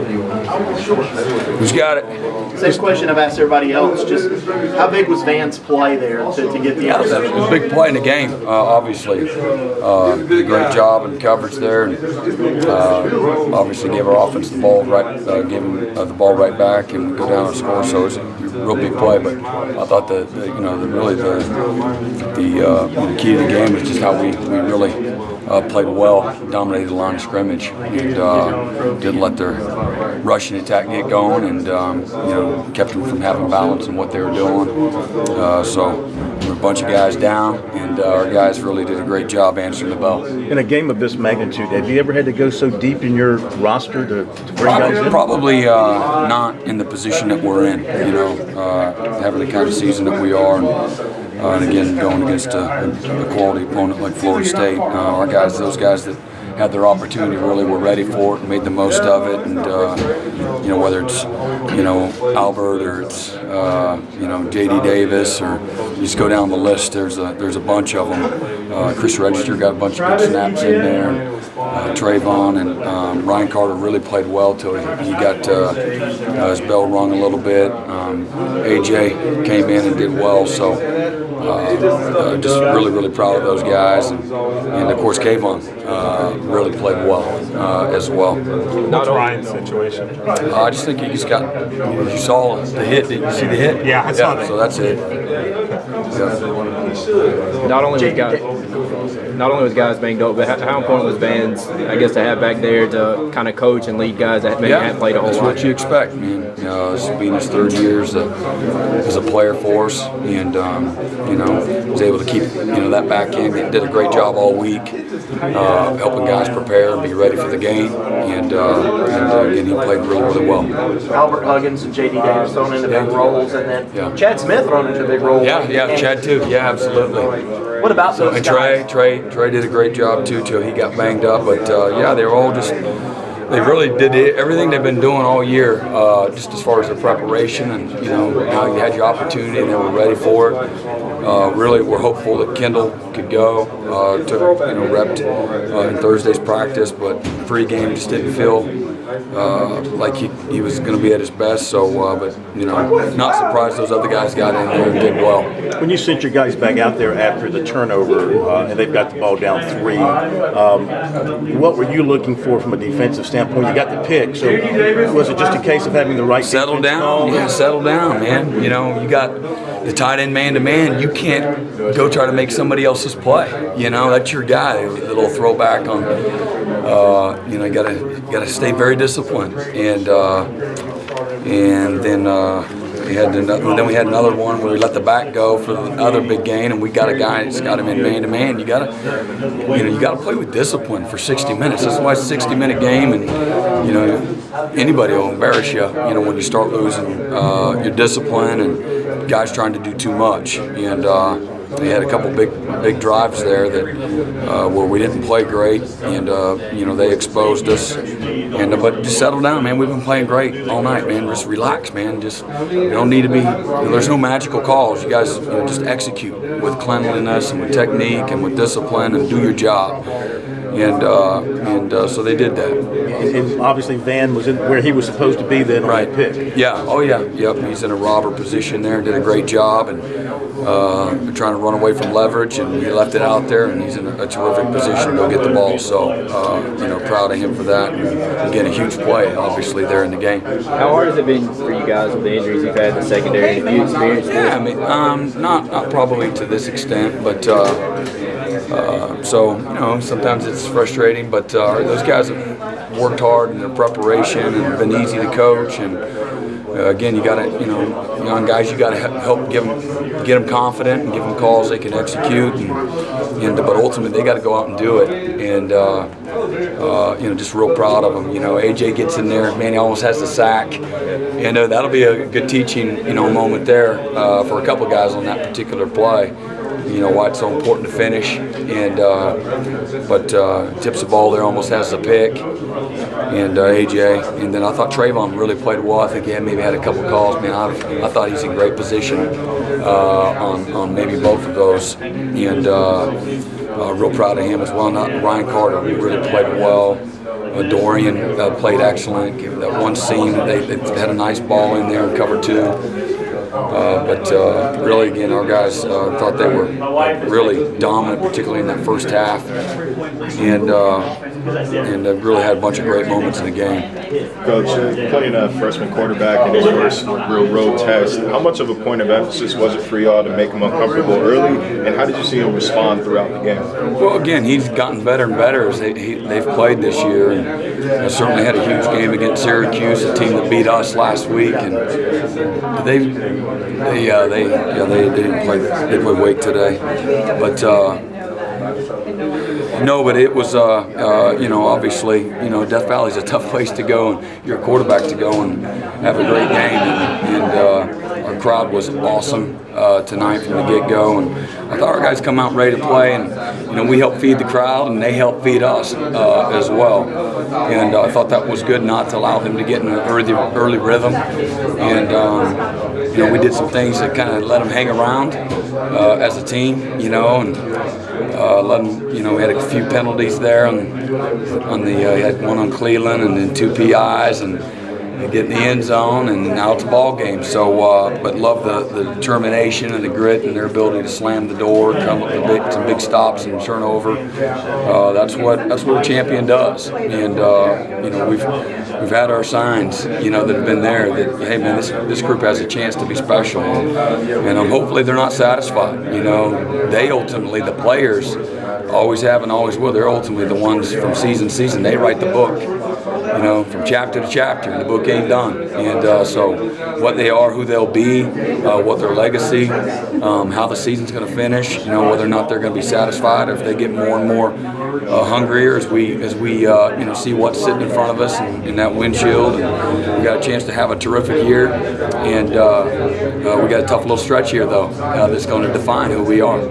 Who's got it? Same question I've asked everybody else. Just how big was Van's play there to get the interception? It was a big play in the game, obviously. Did a great job in coverage there, and obviously gave our offense the ball right, gave them the ball right back, and go down and score. So it was a real big play. But I thought the key to the game was just how we really played well, dominated the line of scrimmage, and didn't let their rushing attack get going, and kept them from having balance in what they were doing. So we were a bunch of guys down, and our guys really did a great job answering the bell. In a game of this magnitude, have you ever had to go so deep in your roster to bring guys in? Probably not in the position that we're in. Having the kind of season that we are. And again, going against a quality opponent like Florida State, our guys, those guys that had their opportunity really were ready for it and made the most of it. And whether it's Albert or it's J.D. Davis, or you just go down the list, there's a bunch of them. Chris Register got a bunch of good snaps in there. And, Trayvon and Ryan Carter really played well till he got his bell rung a little bit. AJ came in and did well, so just really proud of those guys, and of course Kayvon really played well as well. What's Ryan's situation? I just think he just got. You saw the hit. Did you see the hit? Yeah, I saw that. So that's it. Yeah. Not only was guys banged up, but how important was Van's, I guess, to have back there to kind of coach and lead guys that maybe hadn't played a whole lot? That's what you expect, man. This being his third year as a player for us, and was able to keep that back end. He did a great job all week, helping guys prepare and be ready for the game, and again, he played really well. Albert Huggins and J.D. Davis thrown into big roles, and then Chad Smith thrown into a big role. Yeah, Chad too. Yeah, absolutely. What about those guys? Trey did a great job too till he got banged up, but they were all just. They really did everything they've been doing all year, just as far as their preparation, and now you had your opportunity and they were ready for it. Really, we're hopeful that Kendall could go. Repped in Thursday's practice, but pre-game just didn't feel like he was going to be at his best. So, but not surprised those other guys got in there and did well. When you sent your guys back out there after the turnover and they've got the ball down 3, what were you looking for from a defensive standpoint? You got the pick, so was it just a case of having the right settle down? Yeah, settle down, man. You got the tight end man-to-man. You can't go try to make somebody else's play. That's your guy. A little throwback on. You gotta stay very disciplined, and then we had another one where we let the back go for the other big gain, and we got a guy that's got him in man-to-man. You gotta play with discipline for 60 minutes. That's why it's a 60-minute game, and anybody will embarrass you. When you start losing your discipline and guys trying to do too much, and they had a couple big drives there that where we didn't play great, and they exposed us. But just settle down, man. We've been playing great all night, man. Just relax, man. You don't need to be. There's no magical calls. You guys just execute with cleanliness and with technique and with discipline and do your job. And so they did that. And obviously Van was in where he was supposed to be then on that pick. Yeah. Oh yeah. Yep. He's in a robber position there. Did a great job, and trying to run away from leverage, and he left it out there, and he's in a terrific position to go get the ball. So proud of him for that. And again, a huge play, obviously, there in the game. How hard has it been for you guys with the injuries you've had in the secondary? Have you experienced this? Yeah, I mean, not probably to this extent, but sometimes it's frustrating. But those guys have worked hard in their preparation and been easy to coach. And again, you got to, young guys, you got to help get them confident and give them calls they can execute. But ultimately, they got to go out and do it. And just real proud of them. AJ gets in there, man, he almost has the sack. And that'll be a good teaching, moment there for a couple guys on that particular play. Why it's so important to finish, but tips the ball there, almost has the pick, and AJ, and then I thought Trayvon really played well. I think he maybe had a couple calls. Man, I thought he's in great position on maybe both of those, and real proud of him as well. Ryan Carter really played well. Dorian played excellent. That one seam, they had a nice ball in there and covered 2. But really, again, our guys thought they were really dominant, particularly in that first half, and really had a bunch of great moments in the game. Coach, playing a freshman quarterback in his first real road test, how much of a point of emphasis was it for y'all to make him uncomfortable early, and how did you see him respond throughout the game? Well, again, he's gotten better and better as they've played this year, and certainly had a huge game against Syracuse, a team that beat us last week, and they didn't play. They played Wake today, but no. But it was obviously Death Valley's a tough place to go, and you're a quarterback to go and have a great game, and our crowd was awesome tonight from the get-go, and I thought our guys come out ready to play, and we helped feed the crowd, and they helped feed us as well, and I thought that was good not to allow them to get in an early rhythm, and we did some things that kind of let them hang around as a team, and let them, we had a few penalties there had one on Cleveland and then 2 PIs and get in the end zone, and now it's a ball game. So, but love the determination and the grit and their ability to slam the door, come up with some big stops and turnover. That's what a champion does. And we've had our signs, that have been there that, hey man, this group has a chance to be special, and hopefully they're not satisfied. They ultimately, the players, always have and always will. They're ultimately the ones from season to season. They write the book, from chapter to chapter, and the book ain't done. And so what they are, who they'll be, what their legacy, how the season's going to finish, whether or not they're going to be satisfied, or if they get more and more hungrier as we see what's sitting in front of us in that windshield. And we got a chance to have a terrific year, and we got a tough little stretch here, though, that's going to define who we are.